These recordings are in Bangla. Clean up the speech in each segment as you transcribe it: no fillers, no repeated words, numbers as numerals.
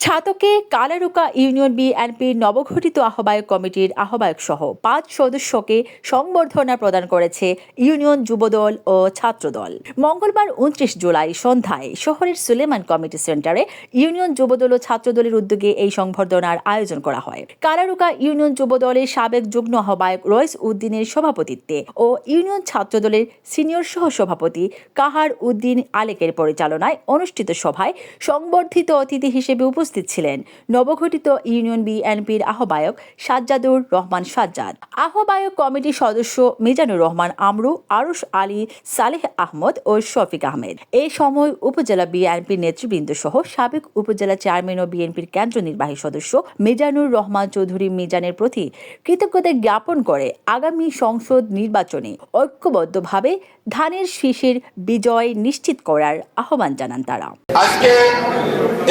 ছাতকে কালারুকা ইউনিয়ন বিএনপির নবগঠিত আহ্বায়ক কমিটির আহ্বায়ক সহ ৫ সদস্যকে সংবর্ধনা প্রদান করেছে ইউনিয়ন যুবদল ও ছাত্রদল। মঙ্গলবার ২৯ জুলাই সন্ধ্যায় শহরের সুলেমান কমিটি সেন্টারে ইউনিয়ন যুবদল ও ছাত্রদলের উদ্যোগে এই সংবর্ধনার আয়োজন করা হয়। কালারুকা ইউনিয়ন যুবদলের সাবেক যুগ্ম আহ্বায়ক রইস উদ্দিনের সভাপতিত্বে ও ইউনিয়ন ছাত্রদলের সিনিয়র সহ সভাপতি কাহার উদ্দিন আলেকের পরিচালনায় অনুষ্ঠিত সভায় সংবর্ধিত অতিথি হিসেবে উপস্থিত ছিলেন নবগঠিত ইউনিয়ন বিএনপির আহ্বায়ক সাজ্জাদুর রহমান সাজ্জাদ, আহ্বায়ক কমিটির সদস্য মিজানুর রহমান আমরু, আরুশ আলী, সালেহ আহমদ ও শফিক আহমেদ। এই সময় উপজেলা বিএনপির নেতৃবৃন্দ সহ সাবেক উপজেলা চেয়ারম্যান ও বিএনপির কেন্দ্র নির্বাহী সদস্য মিজানুর রহমান চৌধুরী মিজানের প্রতি কৃতজ্ঞতা জ্ঞাপন করে আগামী সংসদ নির্বাচনে ঐক্যবদ্ধভাবে ধানের শীষের বিজয় নিশ্চিত করার আহ্বান জানান তারা। আজকে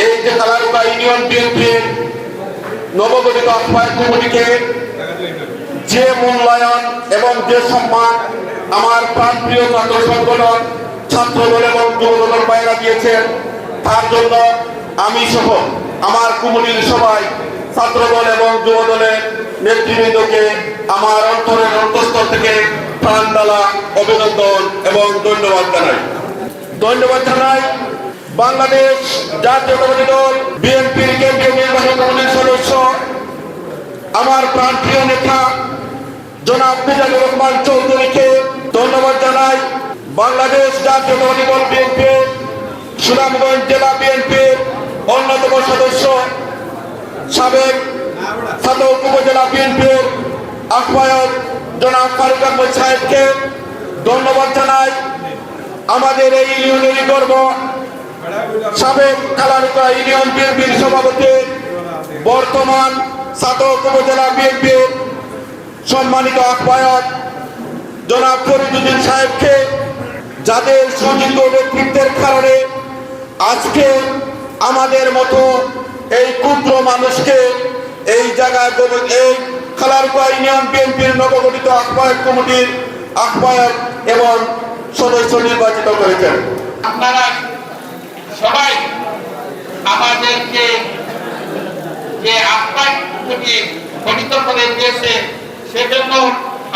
এই যে কালারুকা ইউনিয়ন বিএনপির নবগঠিত আহ্বায়ক কমিটিকে যে মূল্যায়ন এবং যে সম্মান আমার প্রাণপ্রিয় ছাত্র সংগঠন ছাত্রদল এবং যুবদলের বাইরা দিয়েছেন, তার জন্য আমি সহ আমার কমিটির সবাই ছাত্রদল এবং যুবদলের নেতৃবৃন্দকে আমার অন্তরের অন্তঃস্থল থেকে প্রাণ ঢালা অভিনন্দন এবং ধন্যবাদ জানাই। বাংলাদেশ জাতীয়তাবাদী দল বিএনপির কেন্দ্রীয় নির্বাহী কমিটির সদস্য আমার প্রাণপ্রিয় নেতা জনাব মিজানুর রহমান চৌধুরীকে ধন্যবাদ জানাই। বাংলাদেশ জাতীয়তাবাদী দল বিএনপি সুনামগঞ্জ জেলা বিএনপির অন্যতম সদস্য সাবেক ছাতক উপজেলা বিএনপির আহ্বায়ক জনাব ফারুক আহমদ সাহেবকে ধন্যবাদ জানাই। আমাদের এই ইউনিয়নের গর্ব সাবেক কালারুকা ইউনিয়ন বিএনপির সভাপতি বর্তমান ছাতক উপজেলা বিএনপির সম্মানিত আহ্বায়ক জনাব ফরিদুদ্দিন সাহেবকে, যাদের সুযোগ্য ব্যক্তিত্বের কারণে আজকে আমাদের মতো এই ক্ষুদ্র মানুষকে এই জায়গায় এই কালারুকা ইউনিয়ন বিএনপির নবগঠিত আহ্বায়ক কমিটির আহ্বায়ক এবং সদস্য নির্বাচিত করেছেন। আপনারা সবাই আমাদেরকে যে আহ্বান গঠিত করে দিয়েছে, সেজন্য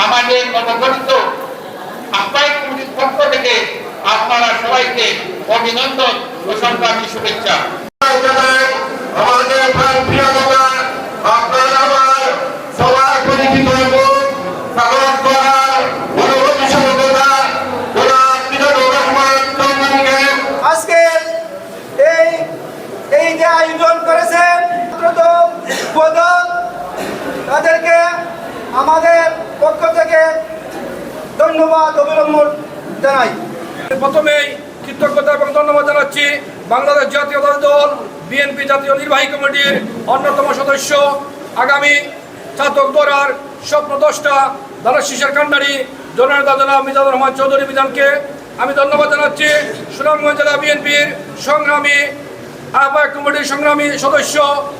আমাদের নবগঠিত আহ্বায়ক কমিটির পক্ষ থেকে আপনারা সবাইকে অভিনন্দন ও সংগ্রামী শুভেচ্ছা। আমাদের প্রিয় নেতা আপনারা আমার সবার পরিচিত হইব আজকে এই যে আয়োজন করেছেন তাদেরকে আমাদের পক্ষ থেকে ধন্যবাদ অভিনন্দন জানাই। প্রথমেই কৃতজ্ঞতা এবং ধন্যবাদ জানাচ্ছি বাংলাদেশ জাতীয়তাবাদী দল বিএনপি জাতীয় নির্বাহী কমিটির অন্যতম সদস্য আগামী ছাতক দরার স্বপ্নদ্রষ্টা ধানের শীষের কান্ডারি জননেতা জনাব মিজানুর রহমান চৌধুরী মিজানকে আমি ধন্যবাদ জানাচ্ছি। সুনামগঞ্জ জেলা বিএনপির সংগ্রামী আহ্বায়ক কমিটির সংগ্রামী সদস্য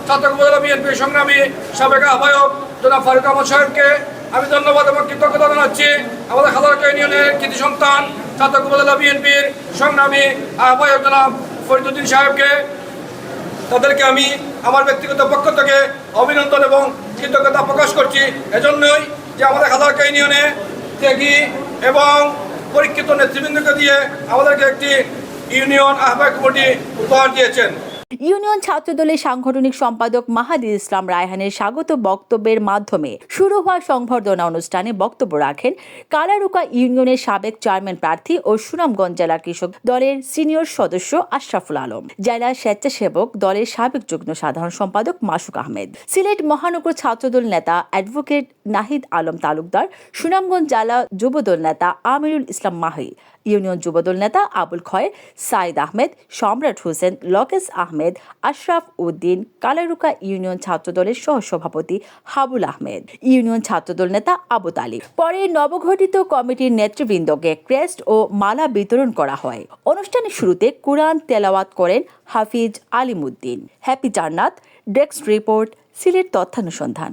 ছাতক উপজেলা বিএনপির সংগ্রামী সাবেক আহ্বায়ক জনাব ফারুক আহমদ সাহেবকে আমি ধন্যবাদ এবং কৃতজ্ঞতা জানাচ্ছি। আমাদের কালারুকা ইউনিয়নের কৃতি সন্তান ছাতক উপজেলা বিএনপির সংগ্রামী আহ্বায়ক জনাব ফরিদুদ্দিন সাহেবকে, তাদেরকে আমি আমার ব্যক্তিগত পক্ষ থেকে অভিনন্দন এবং কৃতজ্ঞতা প্রকাশ করছি। এজন্যই যে আমাদের কালারুকা ইউনিয়নে ত্যাগী এবং পরীক্ষিত নেতৃবৃন্দকে দিয়ে আমাদেরকে একটি ইউনিয়ন আহ্বায়ক কমিটি উপহার দিয়েছেন। ইউনিয়ন ছাত্রদলের সাংগঠনিক সম্পাদক মাহাদির ইসলাম রায়হানের স্বাগত বক্তব্যের মাধ্যমে শুরু হওয়া সংবর্ধনা অনুষ্ঠানে বক্তব্য রাখেন কালারুকা ইউনিয়নের সাবেক চেয়ারম্যান প্রার্থী ও সুনামগঞ্জ জেলা কৃষক দলের সিনিয়র সদস্য আশরাফুল আলম, জেলা স্বেচ্ছাসেবক দলের সাবেক যুগ্ম সাধারণ সম্পাদক মাসুক আহমেদ, সিলেট মহানগর ছাত্রদল নেতা অ্যাডভোকেট নাহিদ আলম তালুকদার, সুনামগঞ্জ জেলা যুবদল নেতা আমিরুল ইসলাম মাহি, ইউনিয়ন যুবদল নেতা আবুল খয়ের, সাইদ আহমেদ, সম্রাট হোসেন, লকেশ আহমেদ, আশরাফ উদ্দিন, কালারুকা ইউনিয়ন ছাত্রদলের সহসভাপতি হাবুল আহমেদ, ইউনিয়ন ছাত্রদল নেতা আবু তালিব। পরে নবগঠিত কমিটির নেতৃবৃন্দকে ক্রেস্ট ও মালা বিতরণ করা হয়। অনুষ্ঠানের শুরুতে কুরআন তেলাওয়াত করেন হাফিজ আলিমউদ্দিন। হ্যাপি জান্নাত, ডেস্ক রিপোর্ট, সিলেট তথ্যানুসন্ধান।